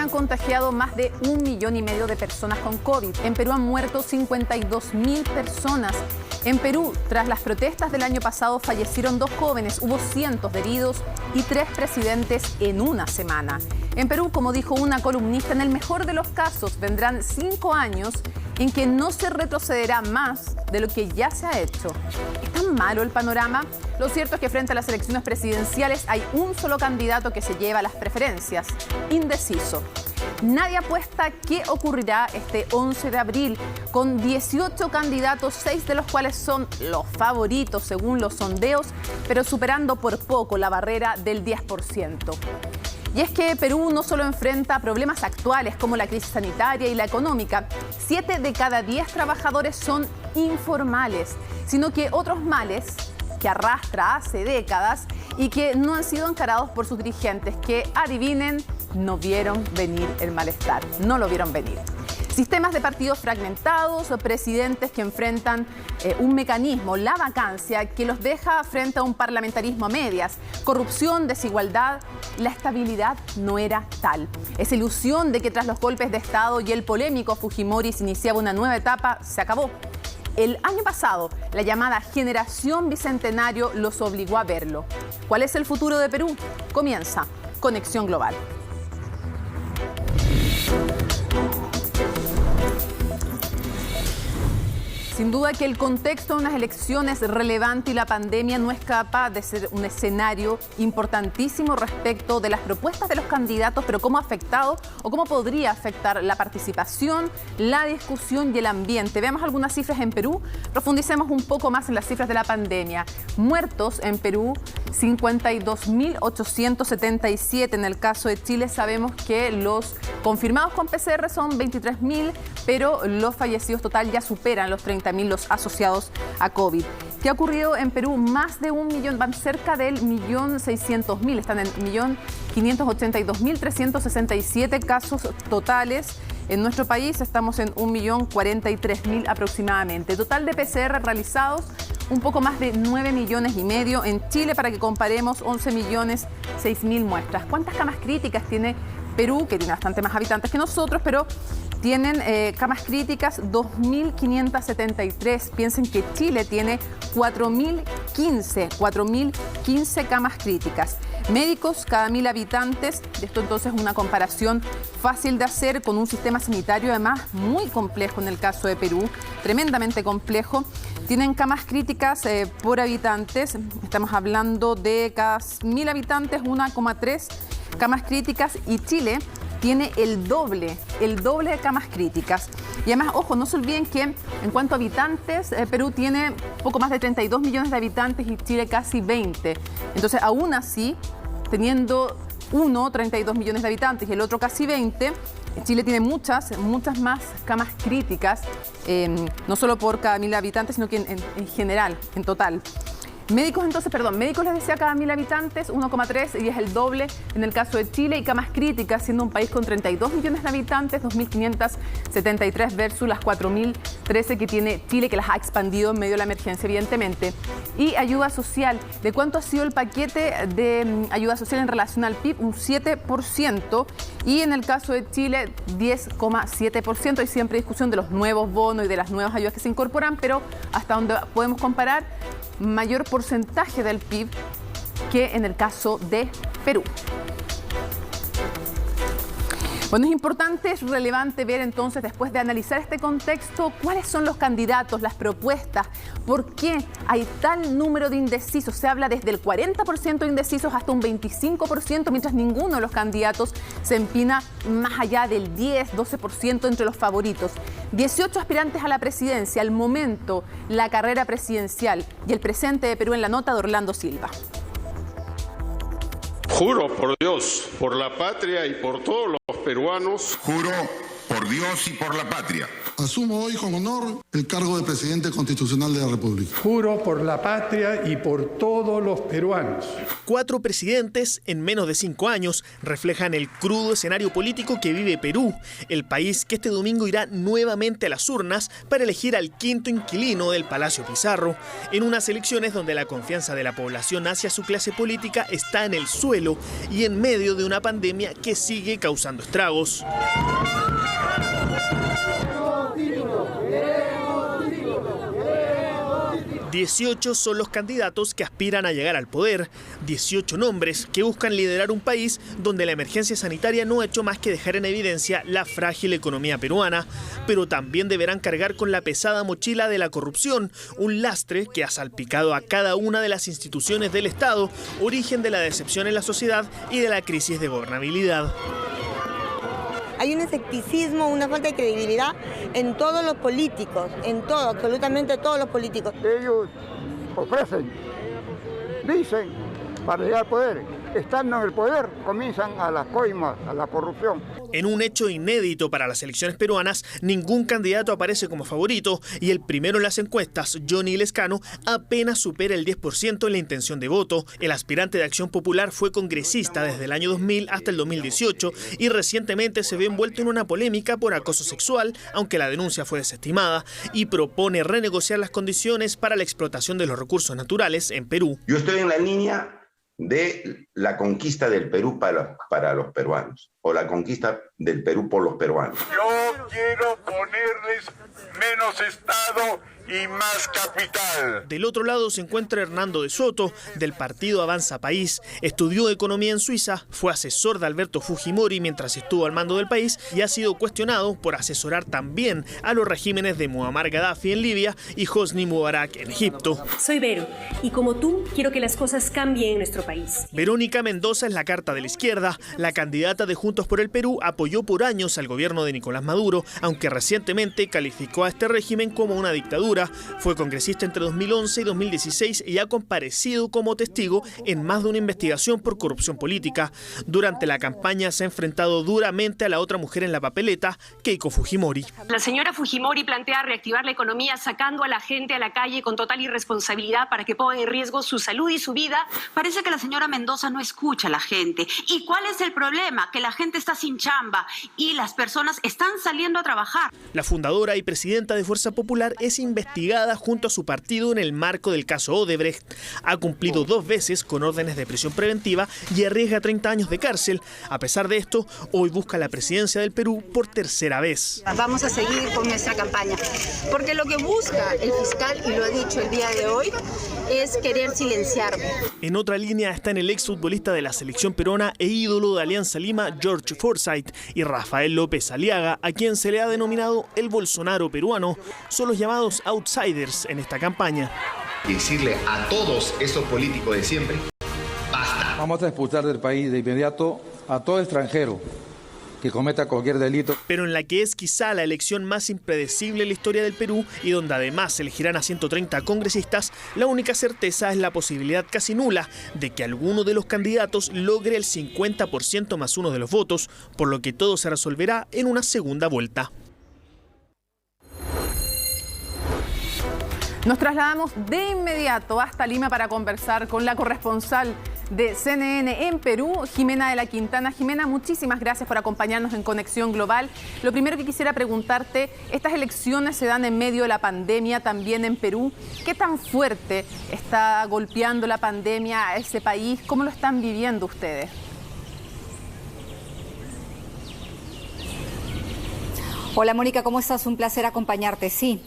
han contagiado más de 1,5 millones de personas con COVID. En Perú han muerto 52.000 personas. En Perú, tras las protestas del año pasado, fallecieron 2 jóvenes, hubo cientos de heridos y 3 presidentes en una semana. En Perú, como dijo una columnista, en el mejor de los casos vendrán 5 años en que no se retrocederá más de lo que ya se ha hecho. ¿Es tan malo el panorama? Lo cierto es que frente a las elecciones presidenciales hay un solo candidato que se lleva las preferencias, indeciso. Nadie apuesta qué ocurrirá este 11 de abril, con 18 candidatos, 6 de los cuales son los favoritos según los sondeos, pero superando por poco la barrera del 10%. Y es que Perú no solo enfrenta problemas actuales como la crisis sanitaria y la económica, 7 de cada 10 trabajadores son informales, sino que otros males que arrastra hace décadas y que no han sido encarados por sus dirigentes, que, adivinen, no vieron venir el malestar, no lo vieron venir. Sistemas de partidos fragmentados, presidentes que enfrentan un mecanismo, la vacancia, que los deja frente a un parlamentarismo a medias, corrupción, desigualdad. La estabilidad no era tal. Esa ilusión de que tras los golpes de Estado y el polémico Fujimori se iniciaba una nueva etapa se acabó. El año pasado, la llamada Generación Bicentenario los obligó a verlo. ¿Cuál es el futuro de Perú? Comienza Conexión Global. Sin duda que el contexto de unas elecciones es relevante y la pandemia no es capaz de ser un escenario importantísimo respecto de las propuestas de los candidatos, pero cómo ha afectado o cómo podría afectar la participación, la discusión y el ambiente. Veamos algunas cifras en Perú, profundicemos un poco más en las cifras de la pandemia. Muertos en Perú, 52.877. En el caso de Chile sabemos que los confirmados con PCR son 23.000, pero los fallecidos total ya superan los 30.000 los asociados a COVID. ¿Qué ha ocurrido en Perú? Más de 1 millón, van cerca del 1.600.000, están en 1.582.367 casos totales. En nuestro país estamos en 1.043.000 aproximadamente. Total de PCR realizados, un poco más de 9,5 millones. En Chile, para que comparemos, 11.006.000 muestras. ¿Cuántas camas críticas tiene Perú? Que tiene bastante más habitantes que nosotros, pero tienen camas críticas 2.573. Piensen que Chile tiene 4.015 camas críticas. Médicos cada 1.000 habitantes. Esto entonces es una comparación fácil de hacer con un sistema sanitario además muy complejo en el caso de Perú, tremendamente complejo. Tienen camas críticas por habitantes. Estamos hablando de cada 1.000 habitantes 1,3 camas críticas, y Chile tiene el doble de camas críticas. Y además, ojo, no se olviden que en cuanto a habitantes, Perú tiene poco más de 32 millones de habitantes y Chile casi 20. Entonces, aún así, teniendo uno 32 millones de habitantes y el otro casi 20, Chile tiene muchas más camas críticas, no solo por cada 1.000 habitantes, sino que en general, en total. Médicos les decía cada 1.000 habitantes, 1,3, y es el doble en el caso de Chile. Y camas críticas, siendo un país con 32 millones de habitantes, 2.573 versus las 4.013 que tiene Chile, que las ha expandido en medio de la emergencia, evidentemente. Y ayuda social, ¿de cuánto ha sido el paquete de ayuda social en relación al PIB? Un 7%. Y en el caso de Chile, 10,7%. Hay siempre discusión de los nuevos bonos y de las nuevas ayudas que se incorporan, pero hasta donde podemos comparar, mayor porcentaje del PIB que en el caso de Perú. Bueno, es importante, es relevante ver entonces, después de analizar este contexto, cuáles son los candidatos, las propuestas, por qué hay tal número de indecisos. Se habla desde el 40% de indecisos hasta un 25%, mientras ninguno de los candidatos se empina más allá del 10-12% entre los favoritos. 18 aspirantes a la presidencia, al momento, la carrera presidencial y el presente de Perú en la nota de Orlando Silva. Juro por Dios, por la patria y por todos los peruanos. Juro por Dios, Dios y por la patria. Asumo hoy con honor el cargo de presidente constitucional de la República. Juro por la patria y por todos los peruanos. 4 presidentes en menos de 5 años reflejan el crudo escenario político que vive Perú, el país que este domingo irá nuevamente a las urnas para elegir al 5º inquilino del Palacio Pizarro, en unas elecciones donde la confianza de la población hacia su clase política está en el suelo y en medio de una pandemia que sigue causando estragos. 18 son los candidatos que aspiran a llegar al poder, 18 nombres que buscan liderar un país donde la emergencia sanitaria no ha hecho más que dejar en evidencia la frágil economía peruana, pero también deberán cargar con la pesada mochila de la corrupción, un lastre que ha salpicado a cada una de las instituciones del Estado, origen de la decepción en la sociedad y de la crisis de gobernabilidad. Hay un escepticismo, una falta de credibilidad en todos los políticos, en todo, absolutamente todos los políticos. Ellos ofrecen, dicen, para llegar al poder. Estando en el poder, comienzan a las coimas, a la corrupción. En un hecho inédito para las elecciones peruanas, ningún candidato aparece como favorito y el primero en las encuestas, Johnny Lescano, apenas supera el 10% en la intención de voto. El aspirante de Acción Popular fue congresista desde el año 2000 hasta el 2018 y recientemente se ve envuelto en una polémica por acoso sexual, aunque la denuncia fue desestimada, y propone renegociar las condiciones para la explotación de los recursos naturales en Perú. Yo estoy en la línea de la conquista del Perú para los peruanos, o la conquista del Perú por los peruanos. Yo quiero ponerles menos Estado y más capital. Del otro lado se encuentra Hernando de Soto, del partido Avanza País. Estudió economía en Suiza, fue asesor de Alberto Fujimori mientras estuvo al mando del país y ha sido cuestionado por asesorar también a los regímenes de Muammar Gaddafi en Libia y Hosni Mubarak en Egipto. Soy Vero y como tú quiero que las cosas cambien en nuestro país. Verónica Mendoza es la carta de la izquierda. La candidata de Juntos por el Perú apoyó por años al gobierno de Nicolás Maduro, aunque recientemente calificó a este régimen como una dictadura. Fue congresista entre 2011 y 2016 y ha comparecido como testigo en más de una investigación por corrupción política. Durante la campaña se ha enfrentado duramente a la otra mujer en la papeleta, Keiko Fujimori. La señora Fujimori plantea reactivar la economía sacando a la gente a la calle con total irresponsabilidad para que pongan en riesgo su salud y su vida. Parece que la señora Mendoza no escucha a la gente. ¿Y cuál es el problema? Que la gente está sin chamba y las personas están saliendo a trabajar. La fundadora y presidenta de Fuerza Popular es investigada junto a su partido en el marco del caso Odebrecht. Ha cumplido 2 veces con órdenes de prisión preventiva y arriesga 30 años de cárcel. A pesar de esto, hoy busca la presidencia del Perú por tercera vez. Vamos a seguir con nuestra campaña, porque lo que busca el fiscal, y lo ha dicho el día de hoy, es querer silenciarme. En otra línea están el exfutbolista de la selección peruana e ídolo de Alianza Lima, George Forsyth, y Rafael López Aliaga, a quien se le ha denominado el Bolsonaro peruano. Son los llamados outsiders en esta campaña. Y decirle a todos esos políticos de siempre, basta. Vamos a expulsar del país de inmediato a todo extranjero que cometa cualquier delito. Pero en la que es quizá la elección más impredecible en la historia del Perú y donde además se elegirán a 130 congresistas, la única certeza es la posibilidad casi nula de que alguno de los candidatos logre el 50% más 1 de los votos, por lo que todo se resolverá en una segunda vuelta. Nos trasladamos de inmediato hasta Lima para conversar con la corresponsal de CNN en Perú, Jimena de la Quintana. Jimena, muchísimas gracias por acompañarnos en Conexión Global. Lo primero que quisiera preguntarte, estas elecciones se dan en medio de la pandemia también en Perú. ¿Qué tan fuerte está golpeando la pandemia a ese país? ¿Cómo lo están viviendo ustedes? Hola Mónica, ¿cómo estás? Un placer acompañarte. Sí,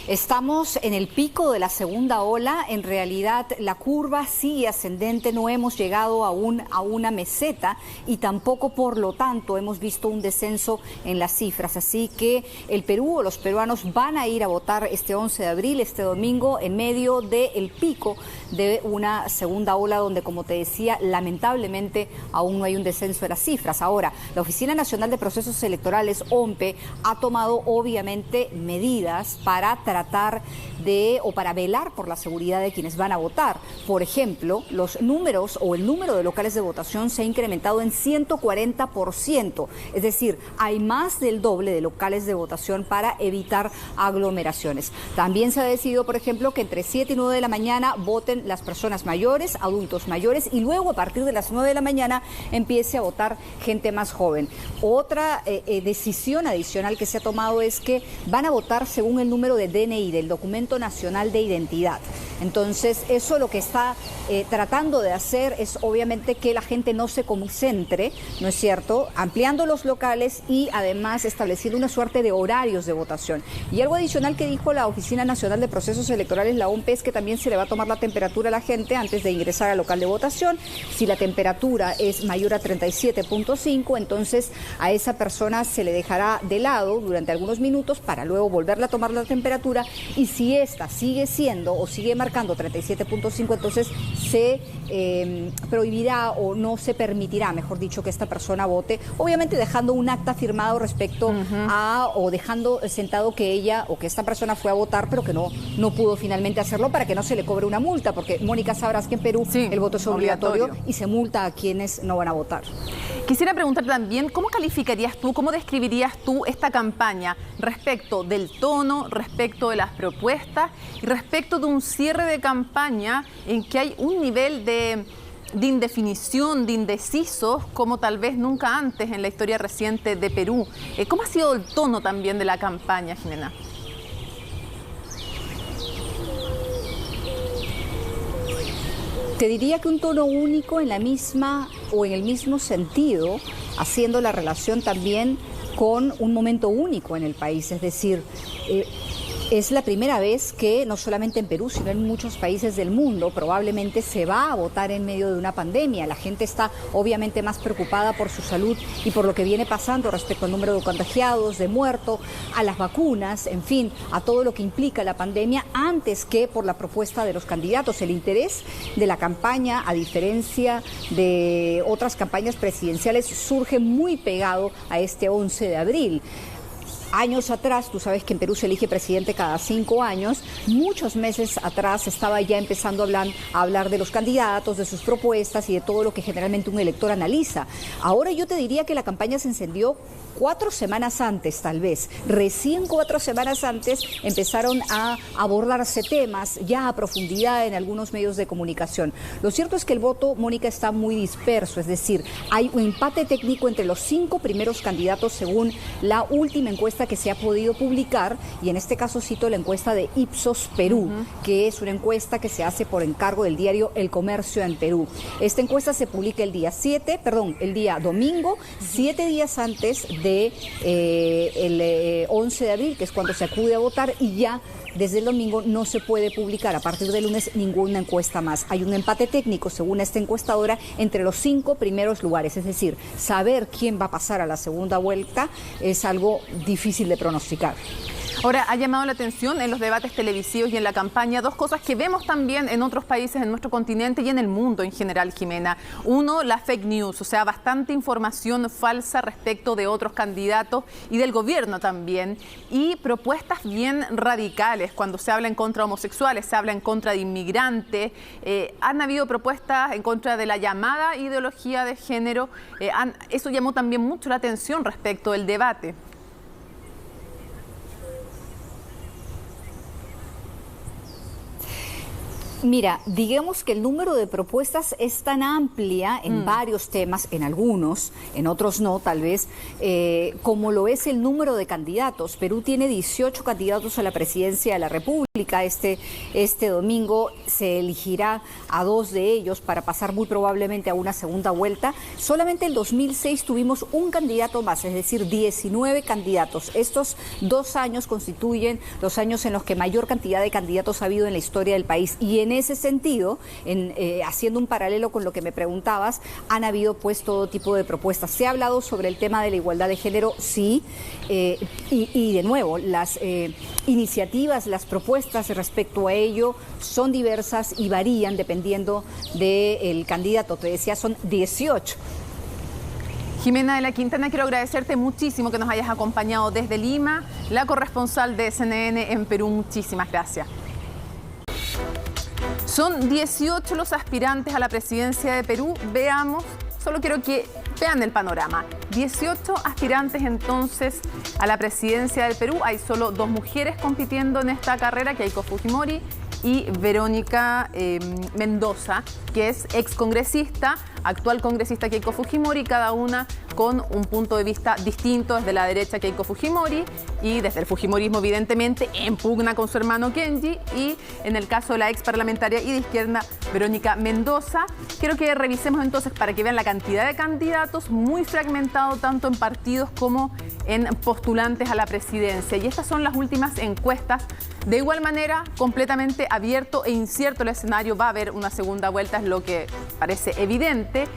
estamos en el pico de la segunda ola. En realidad la curva sigue ascendente, no hemos llegado aún a una meseta y tampoco por lo tanto hemos visto un descenso en las cifras. Así que el Perú o los peruanos van a ir a votar este 11 de abril, este domingo, en medio del pico de una segunda ola donde, como te decía, lamentablemente aún no hay un descenso de las cifras. Ahora, la Oficina Nacional de Procesos Electorales, OMPE, ha ha tomado obviamente medidas para tratar o para velar por la seguridad de quienes van a votar. Por ejemplo, los números o el número de locales de votación se ha incrementado en 140%, es decir, hay más del doble de locales de votación para evitar aglomeraciones. También se ha decidido, por ejemplo, que entre 7 y 9 de la mañana voten las personas mayores, adultos mayores, y luego a partir de las 9 de la mañana empiece a votar gente más joven. Otra decisión adicional que se ha tomado es que van a votar según el número de DNI, del Documento Nacional de Identidad. Entonces, eso lo que está tratando de hacer es obviamente que la gente no se concentre, ¿no es cierto?, ampliando los locales y además estableciendo una suerte de horarios de votación. Y algo adicional que dijo la Oficina Nacional de Procesos Electorales, la OMP, es que también se le va a tomar la temperatura a la gente antes de ingresar al local de votación. Si la temperatura es mayor a 37.5, entonces a esa persona se le dejará de lado durante algunos minutos para luego volverle a tomar la temperatura, y si esta sigue siendo o sigue marcando 37.5, entonces se prohibirá o no se permitirá, mejor dicho, que esta persona vote, obviamente dejando un acta firmado respecto a, o dejando sentado que ella o que esta persona fue a votar pero que no pudo finalmente hacerlo, para que no se le cobre una multa, porque Mónica, sabrás que en Perú el voto es obligatorio y se multa a quienes no van a votar. Quisiera preguntarte también, ¿cómo calificarías tú, cómo describirías tú esta campaña respecto del tono, respecto de las propuestas y respecto de un cierre de campaña en que hay un nivel de indefinición, de indecisos, como tal vez nunca antes en la historia reciente de Perú? ¿Cómo ha sido el tono también de la campaña, Jimena? Te diría que un tono único en la misma o en el mismo sentido, haciendo la relación también con un momento único en el país, es decir, es la primera vez que no solamente en Perú, sino en muchos países del mundo probablemente se va a votar en medio de una pandemia. La gente está obviamente más preocupada por su salud y por lo que viene pasando respecto al número de contagiados, de muertos, a las vacunas, en fin, a todo lo que implica la pandemia, antes que por la propuesta de los candidatos. El interés de la campaña, a diferencia de otras campañas presidenciales, surge muy pegado a este 11 de abril. Años atrás, tú sabes que en Perú se elige presidente cada 5 años, muchos meses atrás estaba ya empezando a hablar de los candidatos, de sus propuestas y de todo lo que generalmente un elector analiza. Ahora yo te diría que la campaña se encendió 4 semanas antes, tal vez. Recién 4 semanas antes empezaron a abordarse temas ya a profundidad en algunos medios de comunicación. Lo cierto es que el voto, Mónica, está muy disperso, es decir, hay un empate técnico entre los 5 primeros candidatos según la última encuesta que se ha podido publicar, y en este caso cito la encuesta de Ipsos Perú, que es una encuesta que se hace por encargo del diario El Comercio en Perú. Esta encuesta se publica el día domingo, 7 días antes de el 11 de abril, que es cuando se acude a votar, y ya desde el domingo no se puede publicar a partir del lunes ninguna encuesta más. Hay un empate técnico, según esta encuestadora, entre los 5 primeros lugares, es decir, saber quién va a pasar a la segunda vuelta es algo difícil de pronosticar. Ahora, ha llamado la atención en los debates televisivos y en la campaña 2 cosas que vemos también en otros países, en nuestro continente y en el mundo en general, Jimena. Uno, la fake news, o sea, bastante información falsa respecto de otros candidatos y del gobierno también. Y propuestas bien radicales, cuando se habla en contra de homosexuales, se habla en contra de inmigrantes. Han habido propuestas en contra de la llamada ideología de género. Eso llamó también mucho la atención respecto del debate. Mira, digamos que el número de propuestas es tan amplia en varios temas, en algunos, en otros no, tal vez, como lo es el número de candidatos. Perú tiene 18 candidatos a la presidencia de la República. Este domingo se elegirá a 2 de ellos para pasar muy probablemente a una segunda vuelta. Solamente en 2006 tuvimos un candidato más, es decir, 19 candidatos. Estos 2 años constituyen los años en los que mayor cantidad de candidatos ha habido en la historia del país. Y en ese sentido, haciendo un paralelo con lo que me preguntabas, han habido pues todo tipo de propuestas. Se ha hablado sobre el tema de la igualdad de género, sí, y de nuevo, las iniciativas, las propuestas respecto a ello son diversas y varían dependiendo del candidato. Te decía, son 18. Jimena de la Quintana, quiero agradecerte muchísimo que nos hayas acompañado desde Lima, la corresponsal de CNN en Perú. Muchísimas gracias. Son 18 los aspirantes a la presidencia de Perú. Veamos, solo quiero que vean el panorama. 18 aspirantes entonces a la presidencia del Perú. Hay solo 2 mujeres compitiendo en esta carrera, Keiko Fujimori y Verónica Mendoza, que es excongresista, actual congresista Keiko Fujimori, cada una con un punto de vista distinto. Desde la derecha Keiko Fujimori y desde el fujimorismo evidentemente en pugna con su hermano Kenji, y en el caso de la ex parlamentaria y de izquierda Verónica Mendoza. Quiero que revisemos entonces para que vean la cantidad de candidatos, muy fragmentado tanto en partidos como en postulantes a la presidencia. Y estas son las últimas encuestas. De igual manera, completamente abierto e incierto el escenario. Va a haber una segunda vuelta, es lo que parece evidente.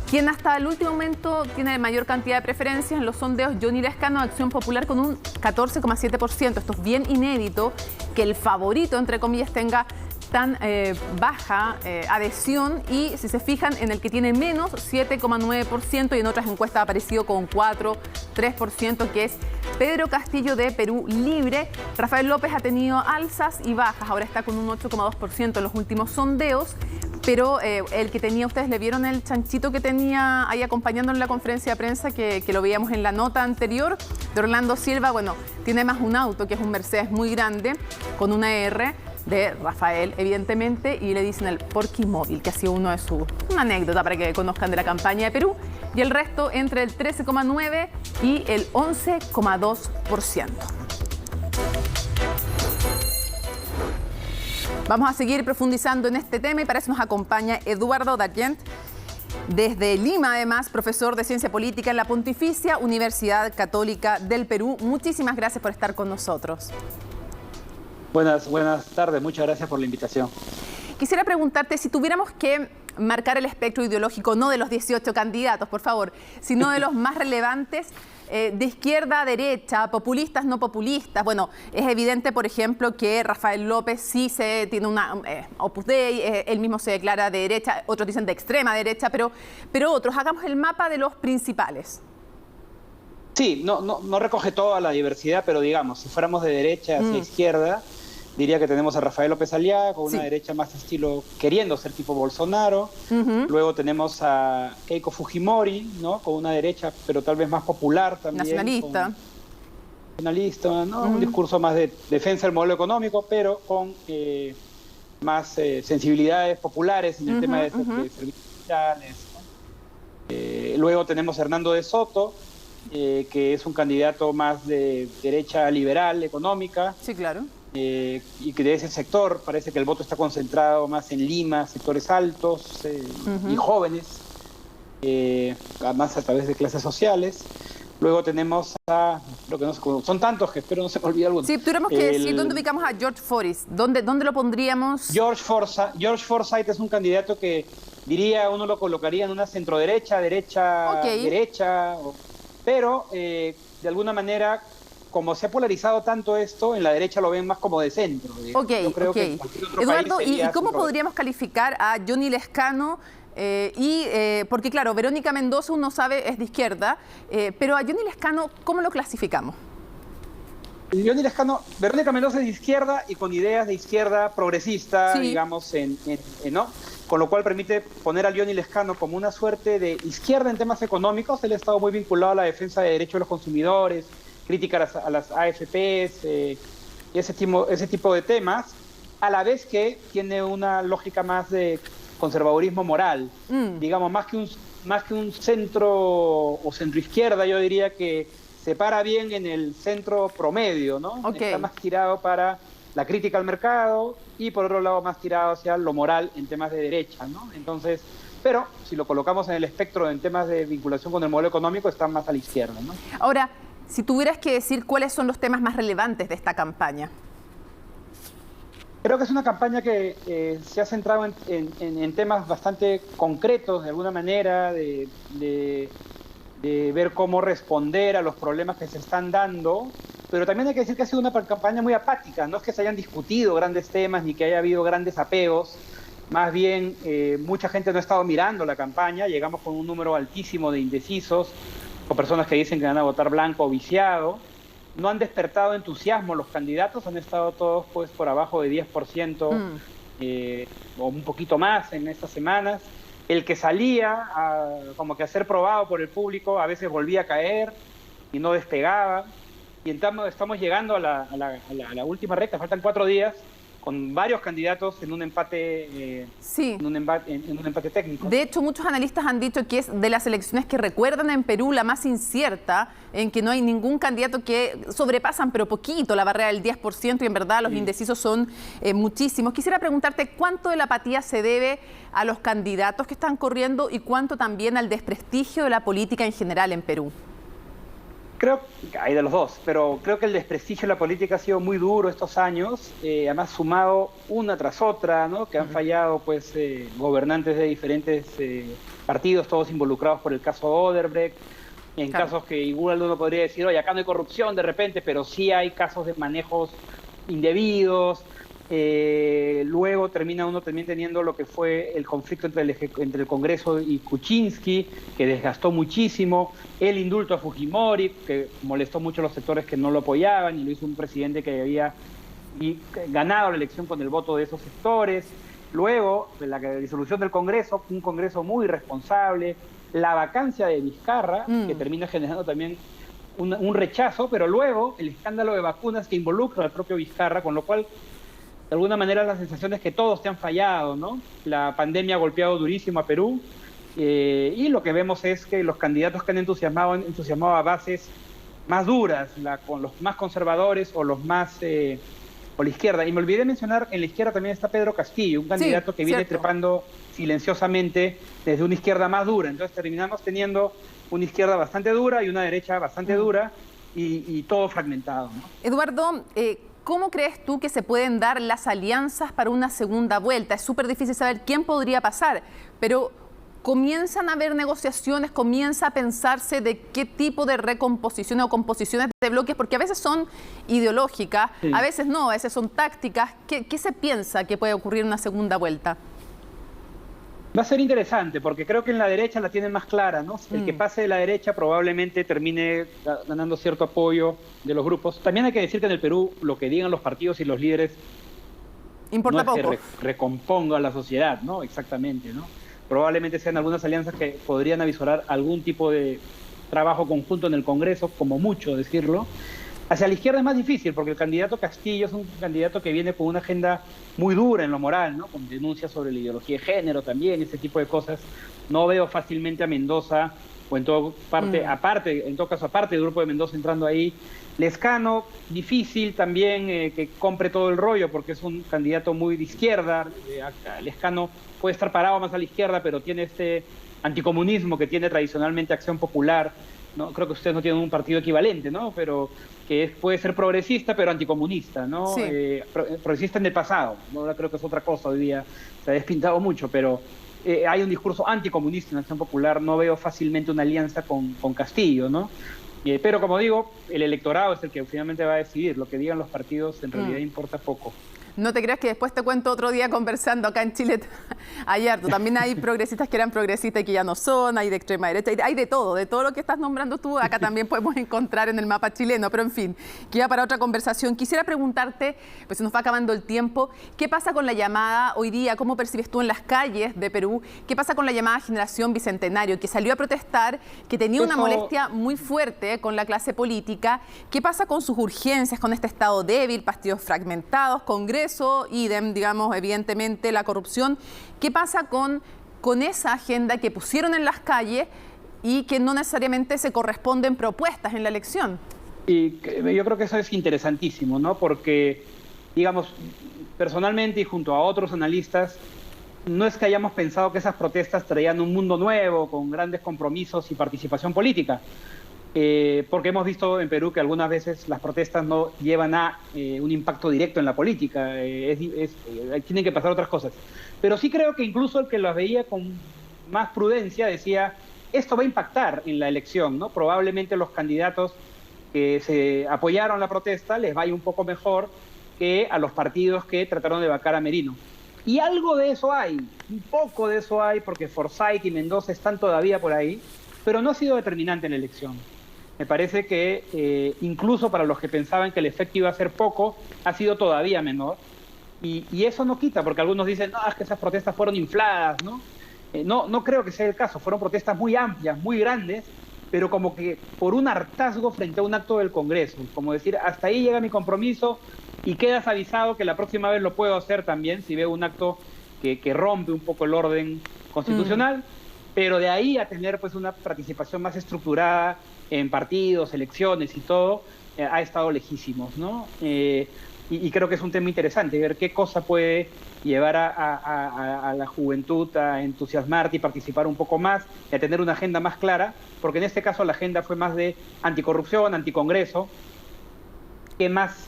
Quien hasta el último momento tiene mayor cantidad de preferencias en los sondeos, Johnny Lescano, de Acción Popular, con un 14,7%. Esto es bien inédito, que el favorito, entre comillas, tenga tan baja adhesión, y si se fijan en el que tiene menos, 7,9%, y en otras encuestas ha aparecido con 4,3%, que es Pedro Castillo de Perú Libre. Rafael López ha tenido alzas y bajas, ahora está con un 8,2% en los últimos sondeos, pero el que tenía, ustedes le vieron el chanchito que tenía ahí acompañando en la conferencia de prensa, que lo veíamos en la nota anterior, de Orlando Silva. Bueno, tiene más un auto, que es un Mercedes muy grande, con una R de Rafael, evidentemente, y le dicen el Porquimóvil, que ha sido una anécdota para que conozcan de la campaña de Perú, y el resto entre el 13,9% y el 11,2%. Vamos a seguir profundizando en este tema y para eso nos acompaña Eduardo Dargent, desde Lima, además, profesor de Ciencia Política en la Pontificia Universidad Católica del Perú. Muchísimas gracias por estar con nosotros. Buenas tardes, muchas gracias por la invitación. Quisiera preguntarte, si tuviéramos que marcar el espectro ideológico, no de los 18 candidatos, por favor, sino de los más relevantes, de izquierda a derecha, populistas, no populistas. Bueno, es evidente, por ejemplo, que Rafael López sí tiene una Opus Dei, él mismo se declara de derecha, otros dicen de extrema derecha, pero otros, hagamos el mapa de los principales. Sí, no recoge toda la diversidad, pero digamos, si fuéramos de derecha hacia izquierda, diría que tenemos a Rafael López Aliaga con una derecha más estilo queriendo ser tipo Bolsonaro. Luego tenemos a Keiko Fujimori, ¿no? Con una derecha, pero tal vez más popular también. Nacionalista, ¿no? Un discurso más de defensa del modelo económico, pero con más sensibilidades populares en el tema de servicios sociales, ¿no? Luego tenemos a Hernando de Soto, que es un candidato más de derecha liberal económica. Sí, claro. Y que de ese sector parece que el voto está concentrado más en Lima, sectores altos y jóvenes, además a través de clases sociales. Luego tenemos a, lo que no sé, son tantos que espero no se me olvide alguno. Sí, tuviéramos que decir dónde ubicamos a George Forsyth, ¿dónde lo pondríamos? George Forsyth es un candidato que diría, uno lo colocaría en una centroderecha, derecha, pero de alguna manera, como se ha polarizado tanto esto, en la derecha lo ven más como de centro. Yo creo que Eduardo, ¿y cómo podríamos calificar a Johnny Lescano? Porque claro, Verónica Mendoza, uno sabe, es de izquierda, pero a Johnny Lescano, ¿cómo lo clasificamos? Verónica Mendoza es de izquierda y con ideas de izquierda progresista, digamos, ¿no? Con lo cual permite poner a Johnny Lescano como una suerte de izquierda en temas económicos. Él ha estado muy vinculado a la defensa de derechos de los consumidores, crítica a las AFPs, y ese tipo de temas, a la vez que tiene una lógica más de conservadurismo moral, digamos, más que un centro o centroizquierda. Yo diría que se para bien en el centro promedio, ¿no? Está más tirado para la crítica al mercado y por otro lado más tirado hacia lo moral en temas de derecha, ¿no? Entonces, pero si lo colocamos en el espectro en temas de vinculación con el modelo económico, está más a la izquierda, ¿no? Ahora, si tuvieras que decir cuáles son los temas más relevantes de esta campaña. Creo que es una campaña que se ha centrado en temas bastante concretos, de alguna manera, de ver cómo responder a los problemas que se están dando, pero también hay que decir que ha sido una campaña muy apática. No es que se hayan discutido grandes temas ni que haya habido grandes apegos, Más bien, mucha gente no ha estado mirando la campaña, llegamos con un número altísimo de indecisos, o personas que dicen que van a votar blanco o viciado. No han despertado entusiasmo los candidatos, han estado todos pues por abajo de 10% o un poquito más en estas semanas. El que salía como que a ser probado por el público a veces volvía a caer y no despegaba. Y estamos llegando a la última recta, faltan 4 días, con varios candidatos en un empate, en un empate técnico. De hecho, muchos analistas han dicho que es de las elecciones que recuerdan en Perú la más incierta, en que no hay ningún candidato que sobrepasan, pero poquito, la barrera del 10%, y en verdad los indecisos son muchísimos. Quisiera preguntarte cuánto de la apatía se debe a los candidatos que están corriendo y cuánto también al desprestigio de la política en general en Perú. Creo que hay de los dos, pero creo que el desprestigio de la política ha sido muy duro estos años, además sumado una tras otra, ¿no? Que han fallado pues gobernantes de diferentes partidos, todos involucrados por el caso Odebrecht, en casos que igual uno podría decir, oye, acá no hay corrupción de repente, pero sí hay casos de manejos indebidos. Luego termina uno también teniendo lo que fue el conflicto entre el Congreso y Kuczynski, que desgastó muchísimo, el indulto a Fujimori, que molestó mucho a los sectores que no lo apoyaban, y lo hizo un presidente que había ganado la elección con el voto de esos sectores. Luego, la disolución del Congreso, un Congreso muy irresponsable, la vacancia de Vizcarra, que termina generando también un rechazo, pero luego el escándalo de vacunas que involucra al propio Vizcarra, con lo cual de alguna manera la sensación es que todos te han fallado, ¿no? La pandemia ha golpeado durísimo a Perú y lo que vemos es que los candidatos que han entusiasmado a bases más duras, con los más conservadores o los más o la izquierda. Y me olvidé mencionar, en la izquierda también está Pedro Castillo, un candidato que viene trepando silenciosamente desde una izquierda más dura. Entonces terminamos teniendo una izquierda bastante dura y una derecha bastante dura y todo fragmentado, ¿no? Eduardo, ¿cómo crees tú que se pueden dar las alianzas para una segunda vuelta? Es súper difícil saber quién podría pasar, pero comienzan a haber negociaciones, comienza a pensarse de qué tipo de recomposiciones o composiciones de bloques, porque a veces son ideológicas, a veces no, a veces son tácticas. ¿Qué se piensa que puede ocurrir en una segunda vuelta? Va a ser interesante, porque creo que en la derecha la tienen más clara, ¿no? El que pase de la derecha probablemente termine ganando cierto apoyo de los grupos. También hay que decir que en el Perú lo que digan los partidos y los líderes importa no es poco. que recomponga a la sociedad, ¿no? Exactamente, ¿no? Probablemente sean algunas alianzas que podrían avisorar algún tipo de trabajo conjunto en el Congreso, como mucho decirlo. Hacia la izquierda es más difícil, porque el candidato Castillo es un candidato que viene con una agenda muy dura en lo moral, ¿no? Con denuncias sobre la ideología de género también, ese tipo de cosas. No veo fácilmente a Mendoza, o en todo caso aparte del grupo de Mendoza entrando ahí. Lescano, difícil también que compre todo el rollo, porque es un candidato muy de izquierda. Lescano puede estar parado más a la izquierda, pero tiene este anticomunismo que tiene tradicionalmente Acción Popular, ¿no? Creo que ustedes no tienen un partido equivalente, ¿no? Pero que puede ser progresista, pero anticomunista, ¿no? Sí. Progresista en el pasado, ¿no? Ahora creo que es otra cosa, hoy día se ha despintado mucho, pero hay un discurso anticomunista en Acción Popular. No veo fácilmente una alianza con Castillo, ¿no? Pero como digo, el electorado es el que finalmente va a decidir. Lo que digan los partidos en realidad importa poco. No te creas que después te cuento otro día conversando acá en Chile. Hay harto. También hay progresistas que eran progresistas y que ya no son, hay de extrema derecha, hay de todo lo que estás nombrando tú, acá también podemos encontrar en el mapa chileno, pero en fin, queda para otra conversación. Quisiera preguntarte, pues se nos va acabando el tiempo, ¿qué pasa con la llamada hoy día? ¿Cómo percibes tú en las calles de Perú? ¿Qué pasa con la llamada Generación Bicentenario, que salió a protestar, que tenía una molestia muy fuerte con la clase política? ¿Qué pasa con sus urgencias, con este estado débil, partidos fragmentados, Congreso, idem, digamos, evidentemente la corrupción? ¿Qué pasa con esa agenda que pusieron en las calles y que no necesariamente se corresponden propuestas en la elección? Y yo creo que eso es interesantísimo, ¿no? Porque, digamos, personalmente y junto a otros analistas, no es que hayamos pensado que esas protestas traían un mundo nuevo, con grandes compromisos y participación política. Porque hemos visto en Perú que algunas veces las protestas no llevan a un impacto directo en la política, tienen que pasar otras cosas. Pero sí creo que incluso el que las veía con más prudencia decía, esto va a impactar en la elección, ¿no? Probablemente los candidatos que se apoyaron la protesta les vaya un poco mejor que a los partidos que trataron de vacar a Merino. Y algo de eso hay, un poco de eso hay, porque Forsyth y Mendoza están todavía por ahí, pero no ha sido determinante en la elección. Me parece que incluso para los que pensaban que el efecto iba a ser poco, ha sido todavía menor. Y eso no quita, porque algunos dicen, no, es que esas protestas fueron infladas, ¿no? No creo que sea el caso, fueron protestas muy amplias, muy grandes, pero como que por un hartazgo frente a un acto del Congreso, como decir, hasta ahí llega mi compromiso y quedas avisado que la próxima vez lo puedo hacer también si veo un acto que rompe un poco el orden constitucional, pero de ahí a tener pues una participación más estructurada en partidos, elecciones y todo, ha estado lejísimos, ¿no? Y creo que es un tema interesante, ver qué cosa puede llevar a la juventud a entusiasmarte y participar un poco más, y a tener una agenda más clara, porque en este caso la agenda fue más de anticorrupción, anticongreso, que más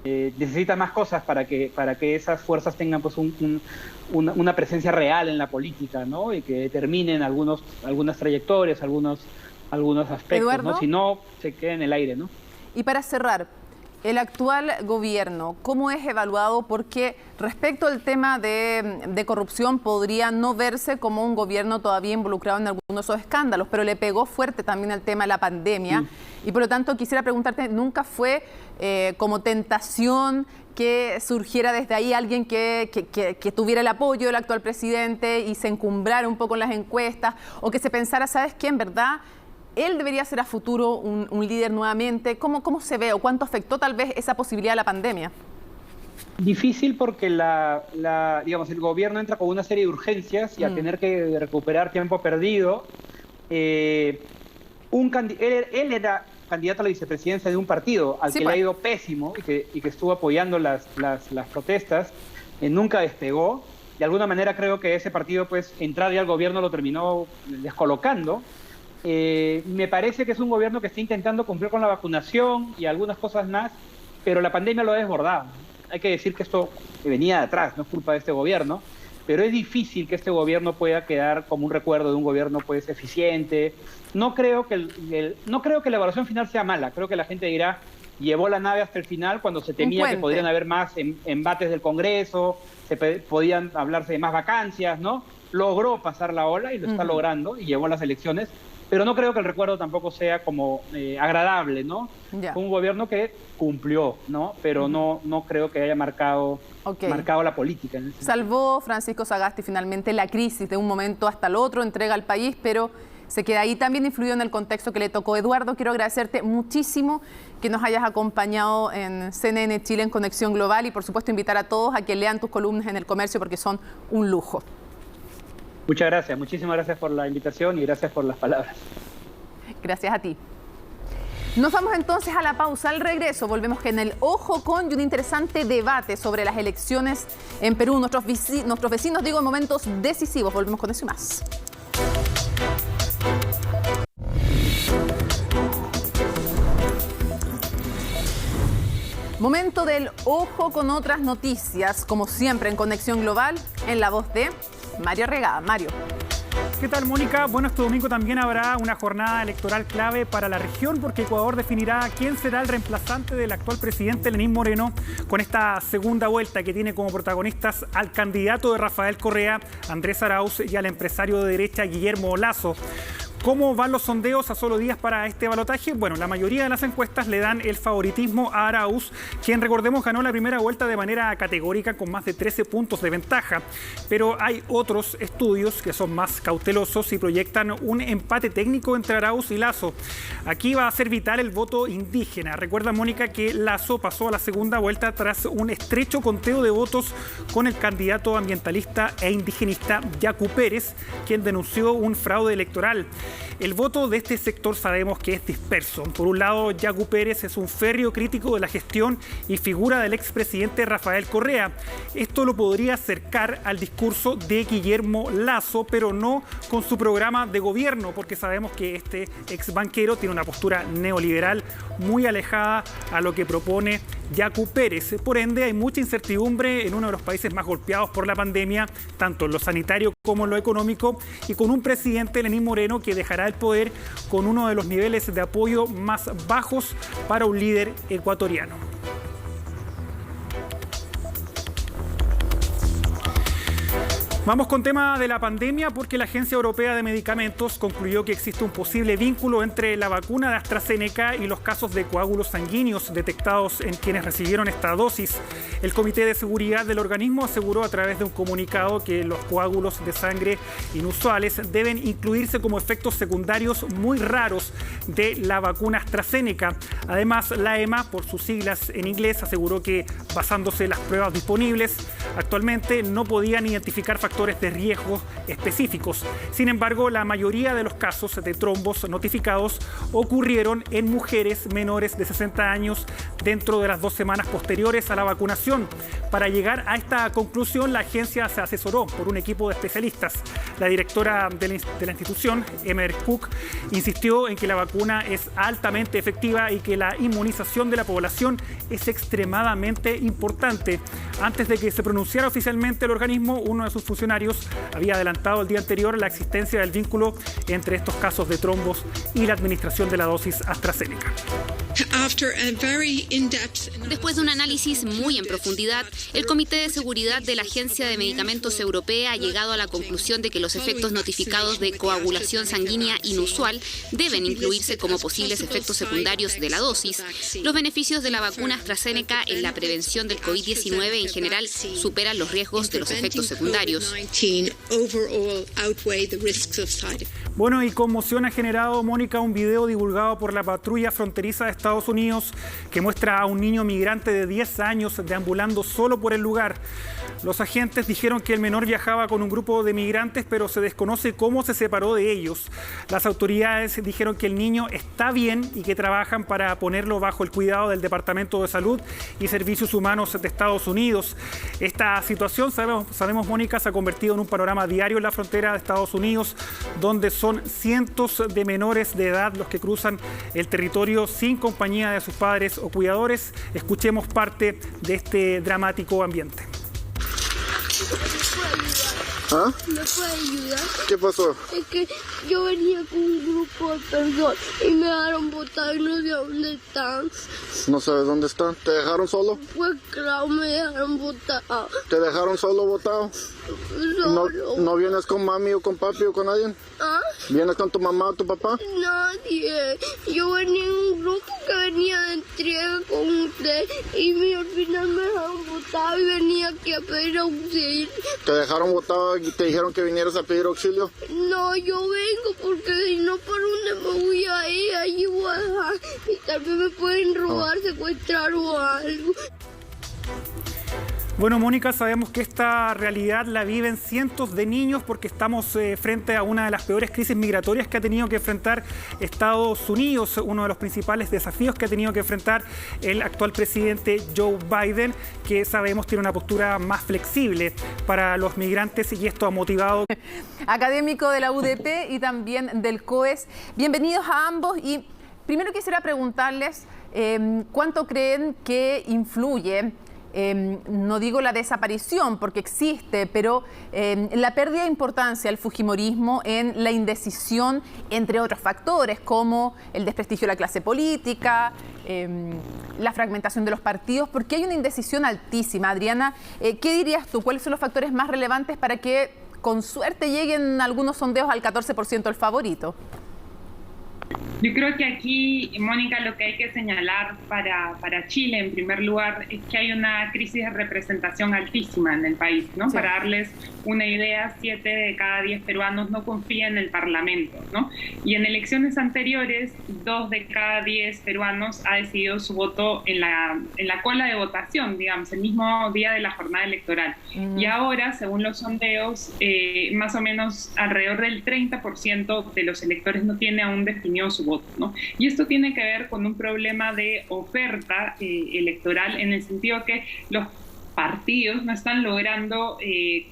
necesita más cosas para que esas fuerzas tengan pues una presencia real en la política, ¿no? Y que determinen algunas trayectorias, algunos aspectos, Eduardo, ¿no? Si no, se queda en el aire, ¿no? Y para cerrar, el actual gobierno, ¿cómo es evaluado? Porque respecto al tema de corrupción podría no verse como un gobierno todavía involucrado en algunos de esos escándalos, pero le pegó fuerte también el tema de la pandemia. Y por lo tanto quisiera preguntarte, ¿nunca fue como tentación que surgiera desde ahí alguien que tuviera el apoyo del actual presidente y se encumbrara un poco en las encuestas, o que se pensara, ¿sabes qué? En verdad él debería ser a futuro un líder nuevamente. ¿Cómo se ve o cuánto afectó tal vez esa posibilidad de la pandemia? Difícil porque digamos, el gobierno entra con una serie de urgencias y al tener que recuperar tiempo perdido, él era candidato a la vicepresidencia de un partido al que le ha ido pésimo y que estuvo apoyando las protestas, nunca despegó. De alguna manera creo que ese partido, pues, entrar ya al gobierno lo terminó descolocando. Me parece que es un gobierno que está intentando cumplir con la vacunación y algunas cosas más, pero la pandemia lo ha desbordado. Hay que decir que esto venía de atrás, no es culpa de este gobierno, pero es difícil que este gobierno pueda quedar como un recuerdo de un gobierno pues eficiente. No creo que la evaluación final sea mala, creo que la gente dirá, llevó la nave hasta el final cuando se temía que podrían haber más embates del Congreso, podían hablarse de más vacancias, ¿no? Logró pasar la ola y lo está logrando y llevó las elecciones. Pero no creo que el recuerdo tampoco sea como agradable, ¿no? Un gobierno que cumplió, ¿no? Pero no creo que haya marcado la política. Salvó Francisco Sagasti finalmente la crisis de un momento hasta el otro, entrega al país, pero se queda ahí. También influyó en el contexto que le tocó. Eduardo, quiero agradecerte muchísimo que nos hayas acompañado en CNN Chile en Conexión Global y por supuesto invitar a todos a que lean tus columnas en El Comercio porque son un lujo. Muchas gracias, muchísimas gracias por la invitación y gracias por las palabras. Gracias a ti. Nos vamos entonces a la pausa. Al regreso volvemos en el Ojo con y un interesante debate sobre las elecciones en Perú. Nuestros vecinos, en momentos decisivos. Volvemos con eso y más. Momento del Ojo con otras noticias, como siempre en Conexión Global, en la voz de Mario Regada. Mario. ¿Qué tal, Mónica? Bueno, este domingo también habrá una jornada electoral clave para la región porque Ecuador definirá quién será el reemplazante del actual presidente Lenín Moreno con esta segunda vuelta que tiene como protagonistas al candidato de Rafael Correa, Andrés Arauz, y al empresario de derecha Guillermo Lasso. ¿Cómo van los sondeos a solo días para este balotaje? Bueno, la mayoría de las encuestas le dan el favoritismo a Arauz, quien, recordemos, ganó la primera vuelta de manera categórica con más de 13 puntos de ventaja. Pero hay otros estudios que son más cautelosos y proyectan un empate técnico entre Arauz y Lasso. Aquí va a ser vital el voto indígena. Recuerda, Mónica, que Lasso pasó a la segunda vuelta tras un estrecho conteo de votos con el candidato ambientalista e indigenista Yacu Pérez, quien denunció un fraude electoral. El voto de este sector sabemos que es disperso. Por un lado, Yacu Pérez es un férreo crítico de la gestión y figura del expresidente Rafael Correa. Esto lo podría acercar al discurso de Guillermo Lasso, pero no con su programa de gobierno, porque sabemos que este ex banquero tiene una postura neoliberal muy alejada a lo que propone Yacu Pérez. Por ende, hay mucha incertidumbre en uno de los países más golpeados por la pandemia, tanto en lo sanitario como en lo económico, y con un presidente, Lenín Moreno, que dejará el poder con uno de los niveles de apoyo más bajos para un líder ecuatoriano. Vamos con tema de la pandemia porque la Agencia Europea de Medicamentos concluyó que existe un posible vínculo entre la vacuna de AstraZeneca y los casos de coágulos sanguíneos detectados en quienes recibieron esta dosis. El Comité de Seguridad del organismo aseguró a través de un comunicado que los coágulos de sangre inusuales deben incluirse como efectos secundarios muy raros de la vacuna AstraZeneca. Además, la EMA, por sus siglas en inglés, aseguró que basándose en las pruebas disponibles, actualmente no podían identificar factores de riesgo específicos. Sin embargo, la mayoría de los casos de trombos notificados ocurrieron en mujeres menores de 60 años dentro de las 2 semanas posteriores a la vacunación. Para llegar a esta conclusión, la agencia se asesoró por un equipo de especialistas. La directora de la institución, Emer Cook, insistió en que la vacuna es altamente efectiva y que la inmunización de la población es extremadamente importante. Antes de que se pronunciara oficialmente el organismo, uno de sus funcionarios había adelantado el día anterior la existencia del vínculo entre estos casos de trombos y la administración de la dosis AstraZeneca. Después de un análisis muy en profundidad, el Comité de Seguridad de la Agencia de Medicamentos Europea ha llegado a la conclusión de que los efectos notificados de coagulación sanguínea inusual deben incluirse como posibles efectos secundarios de la dosis. Los beneficios de la vacuna AstraZeneca en la prevención del COVID-19 en general superan los riesgos de los efectos secundarios. Bueno, y conmoción ha generado, Mónica, un video divulgado por la patrulla fronteriza de Estados Unidos que muestra a un niño migrante de 10 años deambulando solo por el lugar. Los agentes dijeron que el menor viajaba con un grupo de migrantes, pero se desconoce cómo se separó de ellos. Las autoridades dijeron que el niño está bien y que trabajan para ponerlo bajo el cuidado del Departamento de Salud y Servicios Humanos de Estados Unidos. Esta situación, sabemos, Mónica, se ha convertido en un panorama diario en la frontera de Estados Unidos, donde son cientos de menores de edad los que cruzan el territorio sin compañía de sus padres o cuidadores. Escuchemos parte de este dramático ambiente. ¿Ah? ¿Me puede ayudar? ¿Qué pasó? Es que yo venía con un grupo de personas y me dejaron botar y no sé dónde están. ¿No sabes dónde están? ¿Te dejaron solo? Pues claro, me dejaron botar. ¿Te dejaron solo botado? ¿No vienes con mami o con papi o con alguien? ¿Ah? ¿Vienes con tu mamá o tu papá? Nadie. Yo venía en un grupo que venía de entrega con usted y al final me dejaron botado y venía aquí a pedir auxilio. ¿Te dejaron botado y te dijeron que vinieras a pedir auxilio? No, yo vengo porque si no, ¿por dónde me voy a ir? Allí voy a dejar y tal vez me pueden robar, secuestrar o algo. Bueno, Mónica, sabemos que esta realidad la viven cientos de niños porque estamos frente a una de las peores crisis migratorias que ha tenido que enfrentar Estados Unidos, uno de los principales desafíos que ha tenido que enfrentar el actual presidente Joe Biden, que sabemos tiene una postura más flexible para los migrantes y esto ha motivado. Académico de la UDP y también del COES, bienvenidos a ambos y primero quisiera preguntarles cuánto creen que influye no digo la desaparición porque existe, pero la pérdida de importancia del fujimorismo en la indecisión, entre otros factores como el desprestigio de la clase política, la fragmentación de los partidos, porque hay una indecisión altísima. Adriana, ¿qué dirías tú? ¿Cuáles son los factores más relevantes para que con suerte lleguen algunos sondeos al 14% el favorito? Yo creo que aquí, Mónica, lo que hay que señalar para Chile, en primer lugar, es que hay una crisis de representación altísima en el país, ¿no? Sí. Para darles una idea, 7 de cada 10 peruanos no confían en el Parlamento, ¿no? Y en elecciones anteriores, 2 de cada 10 peruanos ha decidido su voto en la cola de votación, digamos, el mismo día de la jornada electoral. Y ahora, según los sondeos, más o menos alrededor del 30% de los electores no tiene aún definido su voto, ¿no? Y esto tiene que ver con un problema de oferta electoral, en el sentido que los partidos no están logrando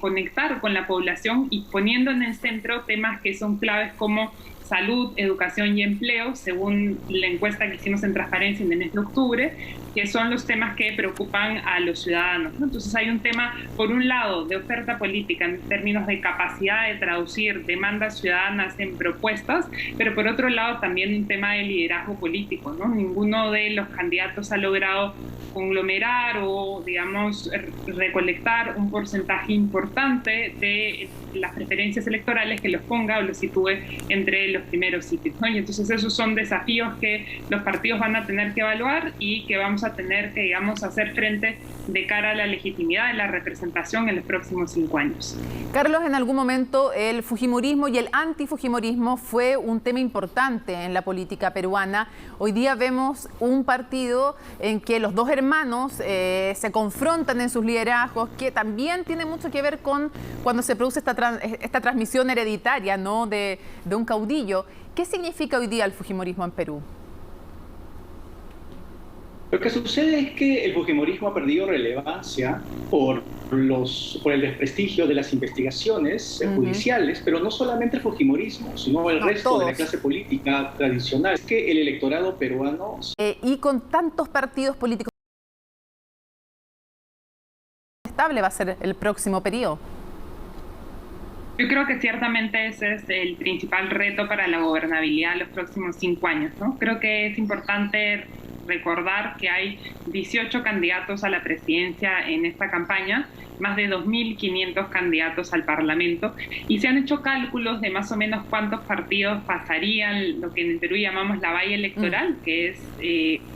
conectar con la población y poniendo en el centro temas que son claves como salud, educación y empleo, según la encuesta que hicimos en Transparencia en el mes de octubre, que son los temas que preocupan a los ciudadanos, ¿no? Entonces hay un tema, por un lado, de oferta política en términos de capacidad de traducir demandas ciudadanas en propuestas, pero por otro lado también un tema de liderazgo político, ¿no? Ninguno de los candidatos ha logrado conglomerar o, digamos, recolectar un porcentaje importante de las preferencias electorales que los ponga o los sitúe entre los primeros sitios, ¿no? Y entonces esos son desafíos que los partidos van a tener que evaluar y que vamos a tener que, digamos, hacer frente de cara a la legitimidad de la representación en los próximos 5 años. Carlos, en algún momento el fujimorismo y el antifujimorismo fue un tema importante en la política peruana. Hoy día vemos un partido en que los dos hermanos se confrontan en sus liderazgos, que también tiene mucho que ver con cuando se produce esta transmisión hereditaria, ¿no?, de un caudillo. ¿Qué significa hoy día el fujimorismo en Perú? Lo que sucede es que el fujimorismo ha perdido relevancia por el desprestigio de las investigaciones judiciales, pero no solamente el fujimorismo, sino el resto de la clase política tradicional. Es que el electorado peruano... y con tantos partidos políticos, ¿estable va a ser el próximo periodo? Yo creo que ciertamente ese es el principal reto para la gobernabilidad en los próximos 5 años, ¿no? Creo que es importante recordar que hay 18 candidatos a la presidencia en esta campaña, más de 2.500 candidatos al Parlamento, y se han hecho cálculos de más o menos cuántos partidos pasarían lo que en el Perú llamamos la valla electoral, que es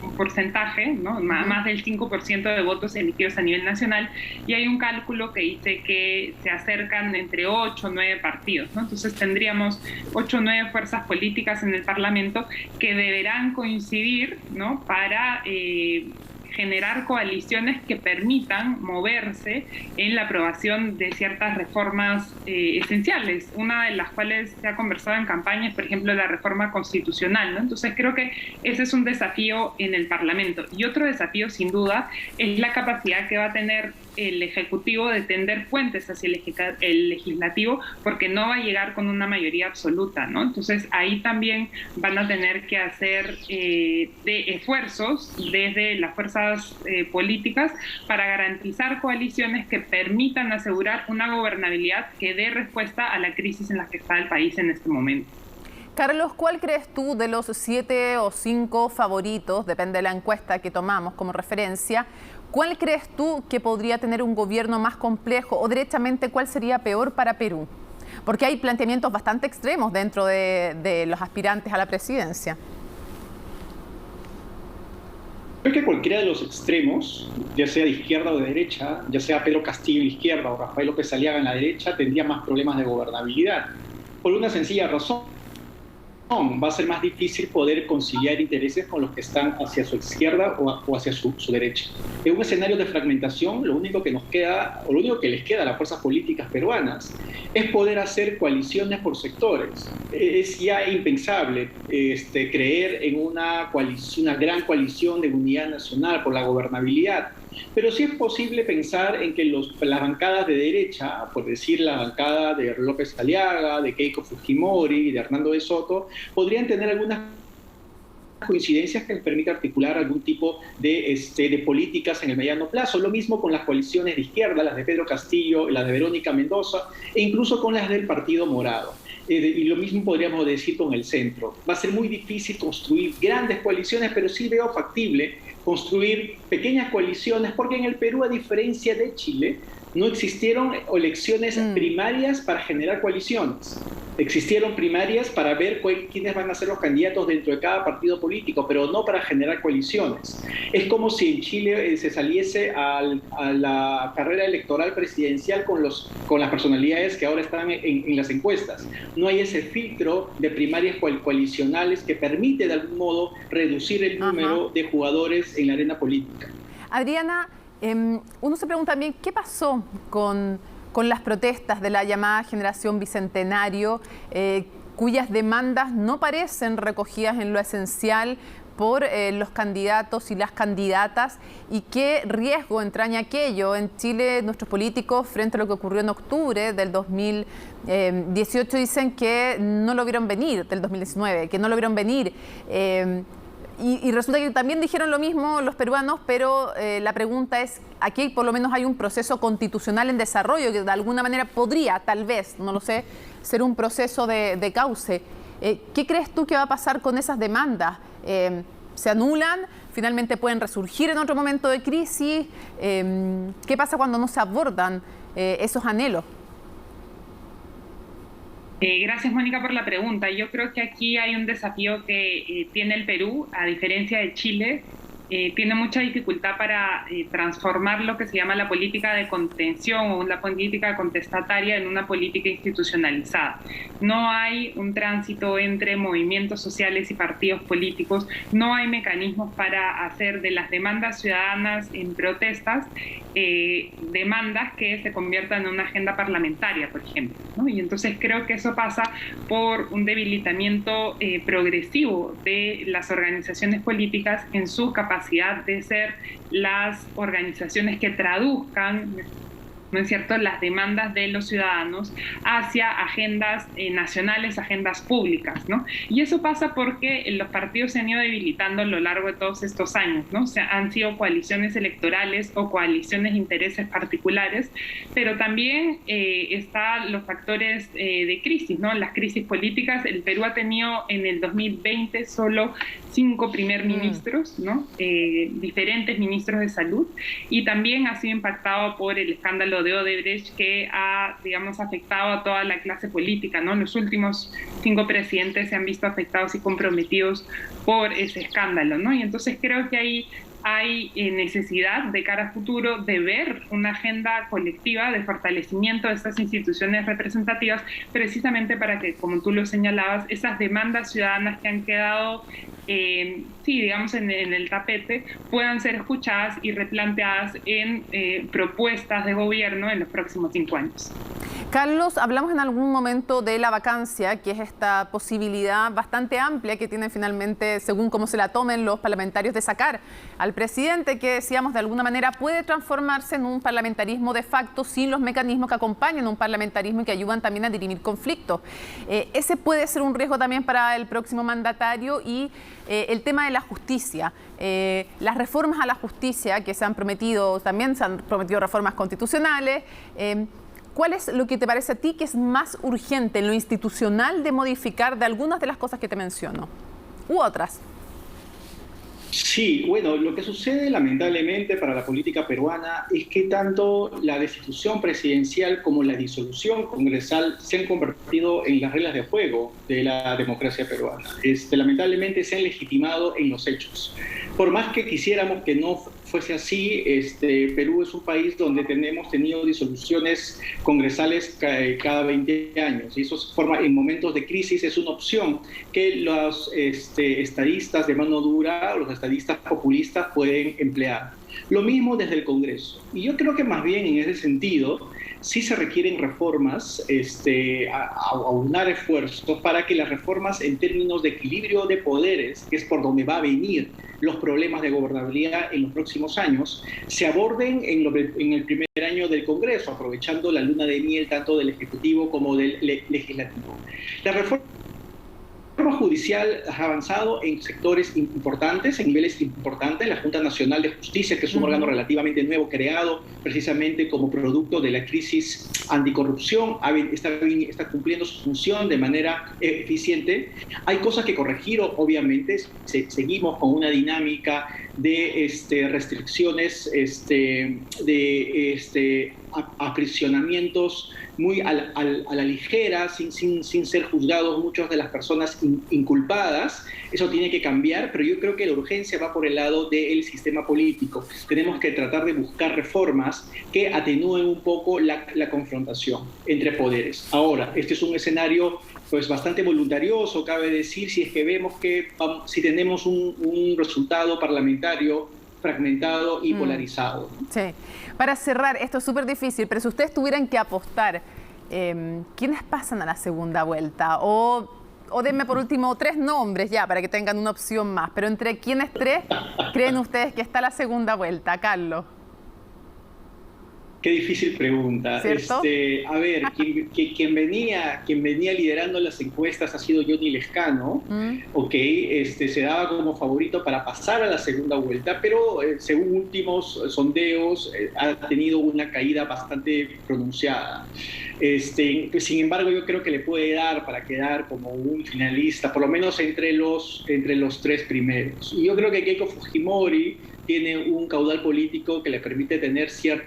un porcentaje, ¿no?, más del 5% de votos emitidos a nivel nacional, y hay un cálculo que dice que se acercan entre 8 o 9 partidos, ¿no? Entonces tendríamos 8 o 9 fuerzas políticas en el Parlamento que deberán coincidir, ¿no?, para generar coaliciones que permitan moverse en la aprobación de ciertas reformas esenciales, una de las cuales se ha conversado en campaña es, por ejemplo, la reforma constitucional, ¿no? Entonces creo que ese es un desafío en el Parlamento. Y otro desafío, sin duda, es la capacidad que va a tener el Ejecutivo de tender puentes hacia el Legislativo, porque no va a llegar con una mayoría absoluta, ¿no? Entonces ahí también van a tener que hacer de esfuerzos desde las fuerzas políticas para garantizar coaliciones que permitan asegurar una gobernabilidad que dé respuesta a la crisis en la que está el país en este momento. Carlos, ¿cuál crees tú de los 7 o 5 favoritos, depende de la encuesta que tomamos como referencia, cuál crees tú que podría tener un gobierno más complejo o derechamente cuál sería peor para Perú? Porque hay planteamientos bastante extremos dentro de los aspirantes a la presidencia. Creo que cualquiera de los extremos, ya sea de izquierda o de derecha, ya sea Pedro Castillo en la izquierda o Rafael López Aliaga en la derecha, tendría más problemas de gobernabilidad. Por una sencilla razón. Va a ser más difícil poder conciliar intereses con los que están hacia su izquierda o hacia su derecha. En un escenario de fragmentación, lo único que nos queda, o lo único que les queda a las fuerzas políticas peruanas, es poder hacer coaliciones por sectores. Es ya impensable creer en una gran coalición de unidad nacional por la gobernabilidad. Pero sí es posible pensar en que las bancadas de derecha, por decir la bancada de López Aliaga, de Keiko Fujimori, de Hernando de Soto, podrían tener algunas coincidencias que les permita articular algún tipo de políticas en el mediano plazo. Lo mismo con las coaliciones de izquierda, las de Pedro Castillo, las de Verónica Mendoza, e incluso con las del Partido Morado. Y lo mismo podríamos decir con el centro. Va a ser muy difícil construir grandes coaliciones, pero sí veo factible construir pequeñas coaliciones, porque en el Perú, a diferencia de Chile, no existieron elecciones primarias para generar coaliciones. Existieron primarias para ver quiénes van a ser los candidatos dentro de cada partido político, pero no para generar coaliciones. Es como si en Chile se saliese a la carrera electoral presidencial con las personalidades que ahora están en las encuestas. No hay ese filtro de primarias coalicionales que permite de algún modo reducir el número de jugadores en la arena política. Adriana, uno se pregunta también qué pasó con las protestas de la llamada generación bicentenario, cuyas demandas no parecen recogidas en lo esencial por los candidatos y las candidatas y qué riesgo entraña aquello. En Chile, nuestros políticos, frente a lo que ocurrió en octubre del 2018, dicen que no lo vieron venir, del 2019, que no lo vieron venir. Y resulta que también dijeron lo mismo los peruanos, pero la pregunta es, aquí por lo menos hay un proceso constitucional en desarrollo que de alguna manera podría, tal vez, no lo sé, ser un proceso de cauce. ¿Qué crees tú que va a pasar con esas demandas? ¿Se anulan? ¿Finalmente pueden resurgir en otro momento de crisis? ¿Qué pasa cuando no se abordan esos anhelos? Gracias, Mónica, por la pregunta. Yo creo que aquí hay un desafío que tiene el Perú, a diferencia de Chile. Tiene mucha dificultad para transformar lo que se llama la política de contención o la política contestataria en una política institucionalizada. No hay un tránsito entre movimientos sociales y partidos políticos, no hay mecanismos para hacer de las demandas ciudadanas en protestas demandas que se conviertan en una agenda parlamentaria, por ejemplo, ¿no? Y entonces creo que eso pasa por un debilitamiento progresivo de las organizaciones políticas en su capacidad de ser las organizaciones que traduzcan, ¿no es cierto?, las demandas de los ciudadanos hacia agendas nacionales, agendas públicas, ¿no? Y eso pasa porque los partidos se han ido debilitando a lo largo de todos estos años, ¿no? O sea, han sido coaliciones electorales o coaliciones de intereses particulares, pero también están los factores de crisis, ¿no? Las crisis políticas. El Perú ha tenido en el 2020 solo 5 primer ministros, ¿no? Diferentes ministros de salud, y también ha sido impactado por el escándalo de Odebrecht, que ha, digamos, afectado a toda la clase política, ¿no? Los últimos 5 presidentes se han visto afectados y comprometidos por ese escándalo, ¿no? Y entonces creo que ahí hay necesidad de cara a futuro de ver una agenda colectiva de fortalecimiento de estas instituciones representativas, precisamente para que, como tú lo señalabas, esas demandas ciudadanas que han quedado digamos, en el tapete, puedan ser escuchadas y replanteadas en propuestas de gobierno en los próximos 5 años. Carlos, hablamos en algún momento de la vacancia, que es esta posibilidad bastante amplia que tienen finalmente, según cómo se la tomen los parlamentarios, de sacar al presidente, que decíamos de alguna manera puede transformarse en un parlamentarismo de facto sin los mecanismos que acompañan un parlamentarismo y que ayudan también a dirimir conflictos. Ese puede ser un riesgo también para el próximo mandatario. Y el tema de la justicia, las reformas a la justicia que se han prometido, también se han prometido reformas constitucionales. ¿Cuál es lo que te parece a ti que es más urgente en lo institucional de modificar de algunas de las cosas que te menciono u otras? Sí, bueno, lo que sucede lamentablemente para la política peruana es que tanto la destitución presidencial como la disolución congresal se han convertido en las reglas de juego de la democracia peruana. Lamentablemente se han legitimado en los hechos. Por más que quisiéramos que no fuese así, Perú es un país donde hemos tenido disoluciones congresales cada 20 años, y eso forma en momentos de crisis, es una opción que los estadistas de mano dura, los estadistas populistas pueden emplear. Lo mismo desde el Congreso. Y yo creo que más bien en ese sentido sí se requieren reformas, aunar esfuerzos para que las reformas en términos de equilibrio de poderes, que es por donde va a venir los problemas de gobernabilidad en los próximos años, se aborden en el primer año del Congreso, aprovechando la luna de miel tanto del Ejecutivo como del Legislativo. La reforma judicial ha avanzado en sectores importantes, en niveles importantes. La Junta Nacional de Justicia, que es un órgano relativamente nuevo, creado precisamente como producto de la crisis anticorrupción, está cumpliendo su función de manera eficiente. Hay cosas que corregir, obviamente. Seguimos con una dinámica de restricciones, aprisionamientos muy a la ligera, sin ser juzgados muchas de las personas inculpadas. Eso tiene que cambiar, pero yo creo que la urgencia va por el lado del sistema político. Tenemos que tratar de buscar reformas que atenúen un poco la confrontación entre poderes. Ahora, este es un escenario pues bastante voluntarioso, cabe decir, si es que vemos que si tenemos un resultado parlamentario fragmentado y polarizado. Sí. Para cerrar, esto es súper difícil, pero si ustedes tuvieran que apostar, ¿quiénes pasan a la segunda vuelta? O o denme por último 3 nombres ya, para que tengan una opción más. Pero ¿entre quiénes 3 creen ustedes que está la segunda vuelta? Carlos. Qué difícil pregunta. ¿Cierto? A ver, quien venía liderando las encuestas ha sido Johnny Lescano, se daba como favorito para pasar a la segunda vuelta, pero según últimos sondeos ha tenido una caída bastante pronunciada. Sin embargo, yo creo que le puede dar para quedar como un finalista, por lo menos entre los 3 primeros. Y yo creo que Keiko Fujimori tiene un caudal político que le permite tener ser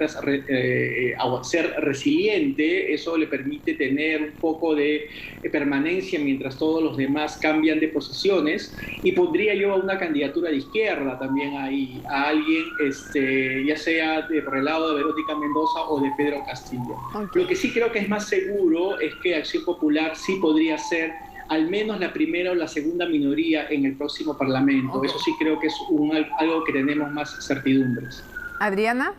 resiliente. Eso le permite tener un poco de permanencia mientras todos los demás cambian de posiciones, y pondría yo a una candidatura de izquierda también ahí, a alguien ya sea por el lado de Verónica Mendoza o de Pedro Castillo. Lo que sí creo que es más seguro es que Acción Popular sí podría ser al menos la primera o la segunda minoría en el próximo Parlamento. Eso sí creo que es algo que tenemos más certidumbres. Adriana.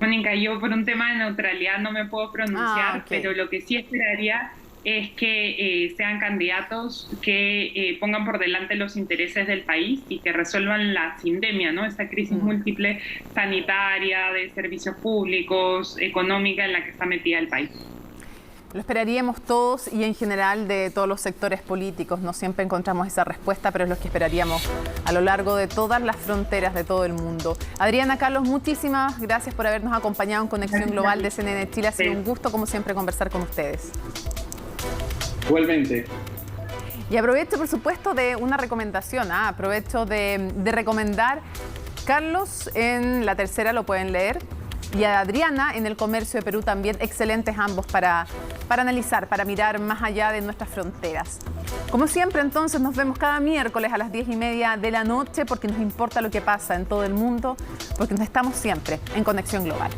Mónica, yo por un tema de neutralidad no me puedo pronunciar, pero lo que sí esperaría es que sean candidatos que pongan por delante los intereses del país y que resuelvan la sindemia, ¿no? Esta crisis múltiple sanitaria, de servicios públicos, económica en la que está metida el país. Lo esperaríamos todos y en general de todos los sectores políticos. No siempre encontramos esa respuesta, pero es lo que esperaríamos a lo largo de todas las fronteras de todo el mundo. Adriana, Carlos, muchísimas gracias por habernos acompañado en Conexión Global de CNN Chile. Ha sido un gusto, como siempre, conversar con ustedes. Igualmente. Y aprovecho, por supuesto, de una recomendación. Aprovecho de recomendar Carlos en La Tercera, lo pueden leer. Y a Adriana en El Comercio de Perú también, excelentes ambos para analizar, para mirar más allá de nuestras fronteras. Como siempre, entonces, nos vemos cada miércoles a las 10:30 de la noche, porque nos importa lo que pasa en todo el mundo, porque nos estamos siempre en Conexión Global.